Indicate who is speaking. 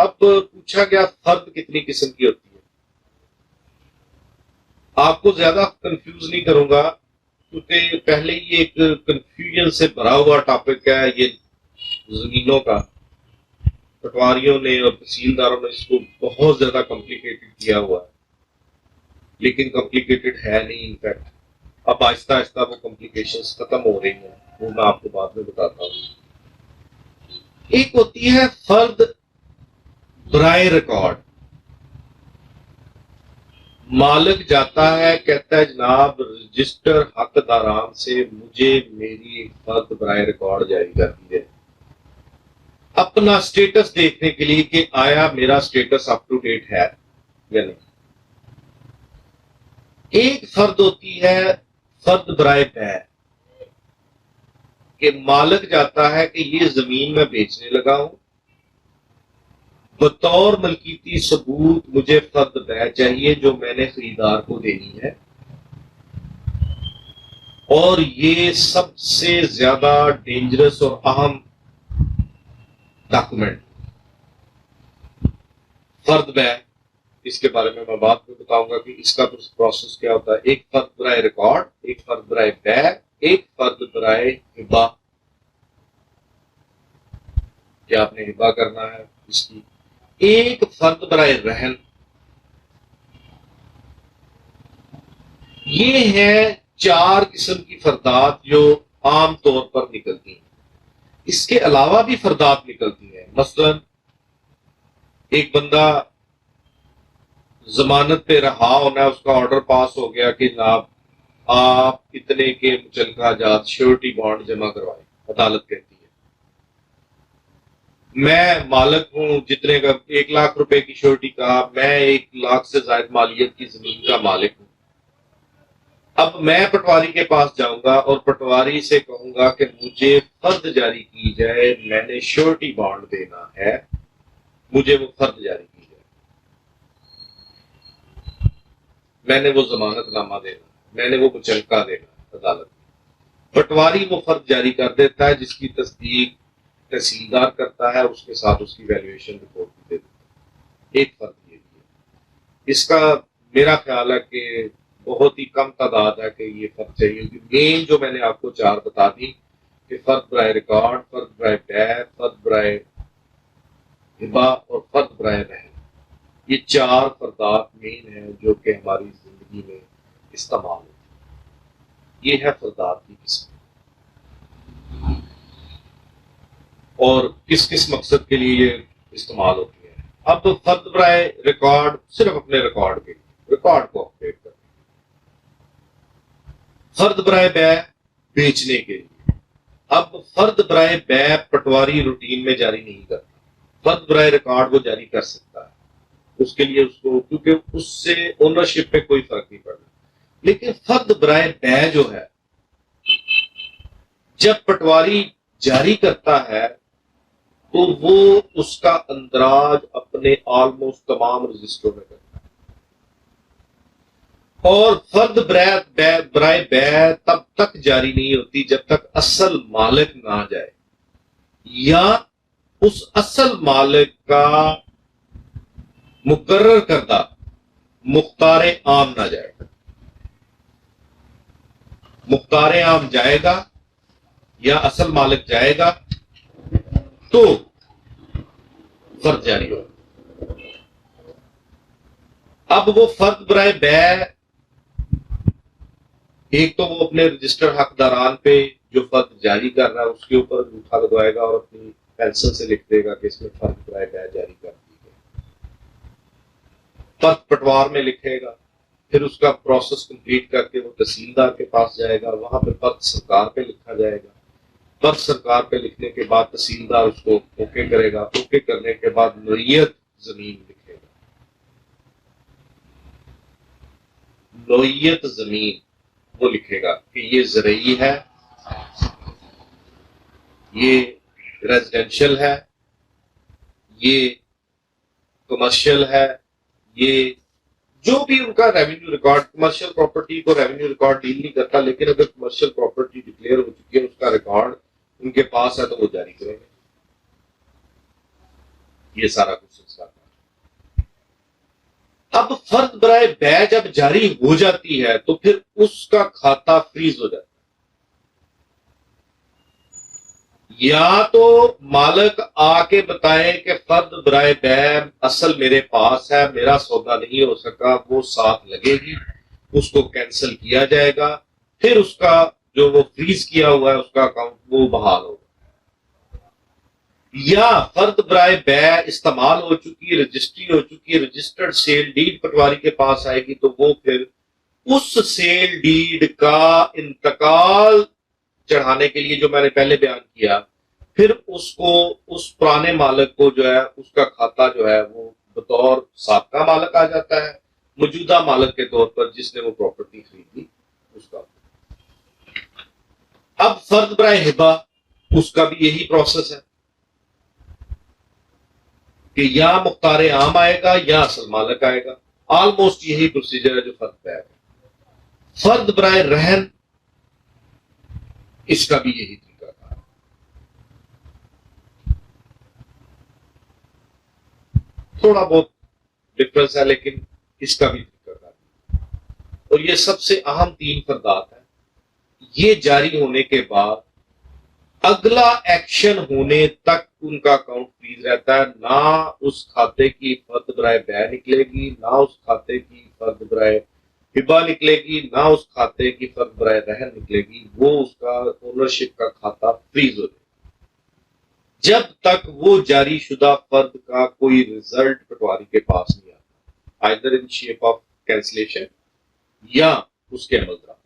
Speaker 1: اب پوچھا گیا فرد کتنی قسم کی ہوتی ہے. آپ کو زیادہ کنفیوز نہیں کروں گا کیونکہ پہلے ہی ایک کنفیوژن سے بھرا ہوا ٹاپک ہے یہ زمینوں کا. پٹواریوں نے اور تحصیلداروں نے اس کو بہت زیادہ کمپلیکیٹڈ کیا ہوا ہے، لیکن کمپلیکیٹڈ ہے نہیں. انفیکٹ اب آہستہ آہستہ وہ کمپلیکیشنز ختم ہو رہی ہیں، وہ میں آپ کو بعد میں بتاتا ہوں. ایک ہوتی ہے فرد برائے ریکارڈ. مالک جاتا ہے کہتا ہے جناب رجسٹر حقداران سے مجھے میری ایک فرد برائے ریکارڈ جاری کرتی ہے اپنا سٹیٹس دیکھنے کے لیے کہ آیا میرا سٹیٹس اپ ٹو ڈیٹ ہے یا نہیں. ایک فرد ہوتی ہے فرد برائے بیع کہ مالک جاتا ہے کہ یہ زمین میں بیچنے لگا ہوں، بطور ملکیتی ثبوت مجھے فرد بیع چاہیے جو میں نے خریدار کو دینی ہے، اور یہ سب سے زیادہ ڈینجرس اور اہم ڈاکومنٹ فرد بیع. اس کے بارے میں بعد میں بتاؤں گا کہ اس کا پروسیس کیا ہوتا ہے. ایک فرد برائے ریکارڈ، ایک فرد برائے بیع، ایک فرد برائے ہبہ کہ آپ نے ہبہ کرنا ہے اس کی، ایک فرد برائے رہن. یہ ہے 4 قسم کی فردات جو عام طور پر نکلتی ہیں. اس کے علاوہ بھی فردات نکلتی ہیں. مثلا ایک بندہ ضمانت پہ رہا ہونا ہے، اس کا آرڈر پاس ہو گیا کہ جناب آپ اتنے کے مچلقہ جات شیورٹی بانڈ جمع کروائیں. عدالت کہتی ہے میں مالک ہوں جتنے کا 1 لاکھ روپے کی شیورٹی کا، میں 1 لاکھ سے زائد مالیت کی زمین کا مالک ہوں. اب میں پٹواری کے پاس جاؤں گا اور پٹواری سے کہوں گا کہ مجھے فرد جاری کی جائے، میں نے شیورٹی بانڈ دینا ہے، مجھے وہ فرد جاری کی جائے، میں نے وہ ضمانت نامہ دینا، میں نے وہ مچلقہ دینا عدالت میں. پٹواری وہ فرد جاری کر دیتا ہے جس کی تصدیق تحصیلدار کرتا ہے، اس کے ساتھ اس کی ویلیویشن رپورٹ بھی دے دیتا ہے. ایک فرد یہ بھی ہے. اس کا میرا خیال ہے کہ بہت ہی کم تعداد ہے کہ یہ فرد چاہیے. مین جو میں نے آپ کو 4 بتا دی کہ فرد برائے ریکارڈ، فرد برائے بیع، فرد برائے ہبہ اور فرد برائے رہن، یہ 4 فردات مین ہیں جو کہ ہماری زندگی میں استعمال ہوتی ہیں. یہ ہے فردات کی قسم اور کس کس مقصد کے لیے یہ استعمال ہوتی ہیں. اب فرد برائے ریکارڈ صرف اپنے ریکارڈ کے لیے، ریکارڈ کو اپڈیٹ کریں. فرد برائے بیع بیچنے کے لیے. اب فرد برائے بیع پٹواری روٹین میں جاری نہیں کرتا، فرد برائے ریکارڈ وہ جاری کر سکتا ہے. اس کے لیے اس کو کیونکہ اس سے اونرشپ پہ کوئی فرق نہیں پڑتا. لیکن فرد برائے بیع جو ہے جب پٹواری جاری کرتا ہے تو وہ اس کا اندراج اپنے آلموسٹ تمام رجسٹروں میں کرتا ہے. اور فرد برائے بیع تب تک جاری نہیں ہوتی جب تک اصل مالک نہ آ جائے یا اس اصل مالک کا مقرر کردہ مختار عام نہ جائے. مختار عام جائے گا یا اصل مالک جائے گا تو فرد جاری ہوگا. اب وہ فرد برائے بیع ایک تو وہ اپنے رجسٹر حقداران پہ جو فرد جاری کر رہا ہے اس کے اوپر انگوٹھا لگوائے گا اور اپنی پینسل سے لکھ دے گا کہ اس میں فرد برائے بیع جاری کر دی گئی. فرد پٹوار میں لکھے گا، پھر اس کا پروسیس کمپلیٹ کر کے وہ تحصیلدار کے پاس جائے گا، وہاں پہ فرد سرکار پہ لکھا جائے گا. فرد سرکار پہ لکھنے کے بعد تحصیلدار اس کو اوکے کرے گا. اوکے کرنے کے بعد نوعیت زمین لکھے گا. نوعیت زمین وہ لکھے گا کہ یہ زرعی ہے، یہ ریزیڈینشل ہے، یہ کمرشل ہے. یہ جو بھی ان کا ریونیو ریکارڈ، کمرشل پراپرٹی کو ریونیو ریکارڈ ڈیل نہیں کرتا، لیکن اگر کمرشل پراپرٹی ڈکلیئر ہو چکی ہے اس کا ریکارڈ ان کے پاس ہے تو وہ جاری کریں گے. یہ سارا کچھ سلسلہ تھا۔ اب فرد برائے بے جب جاری ہو جاتی ہے تو پھر اس کا کھاتا فریز ہو جاتا ہے، یا تو مالک آ کے بتائے کہ فرد برائے بے اصل میرے پاس ہے، میرا سودا نہیں ہو سکا، وہ ساتھ لگے گی، اس کو کینسل کیا جائے گا، پھر اس کا جو وہ فریز کیا ہوا ہے اس کا اکاؤنٹ وہ بحال ہوگا، یا فرد برائے بے استعمال ہو چکی، رجسٹری ہو چکی، رجسٹرڈ سیل ڈیڈ پٹواری کے پاس آئے گی تو وہ پھر اس سیل ڈیڈ کا انتقال چڑھانے کے لیے جو میں نے پہلے بیان کیا، پھر اس کو اس پرانے مالک کو جو ہے اس کا کھاتا جو ہے وہ بطور سابقہ مالک آ جاتا ہے، موجودہ مالک کے طور پر جس نے وہ پراپرٹی خریدی اس کا۔ اب فرد برائے ہبہ، اس کا بھی یہی پروسیس ہے کہ یا مختار عام آئے گا یا اصل مالک آئے گا، آلموسٹ یہی پروسیجر ہے جو فرد پہ ہے۔ فرد برائے رہن، اس کا بھی یہی طریقہ تھا۔ تھوڑا بہت ڈفرنس ہے لیکن اس کا بھی طریقہ تھا، اور یہ سب سے اہم 3 فردات ہیں۔ یہ جاری ہونے کے بعد اگلا ایکشن ہونے تک ان کا اکاؤنٹ فریز رہتا ہے، نہ اس کھاتے کی فرد برائے بے نکلے گی، نہ اس کھاتے کی فرد برائے ہبہ نکلے گی، نہ اس کھاتے کی فرد برائے رہن نکلے گی، وہ اس کا اونرشپ کا کھاتا فریز ہو جائے جب تک وہ جاری شدہ فرد کا کوئی ریزلٹ پٹواری کے پاس نہیں آتا، either in shape of cancellation یا اس کے عمل درآمد۔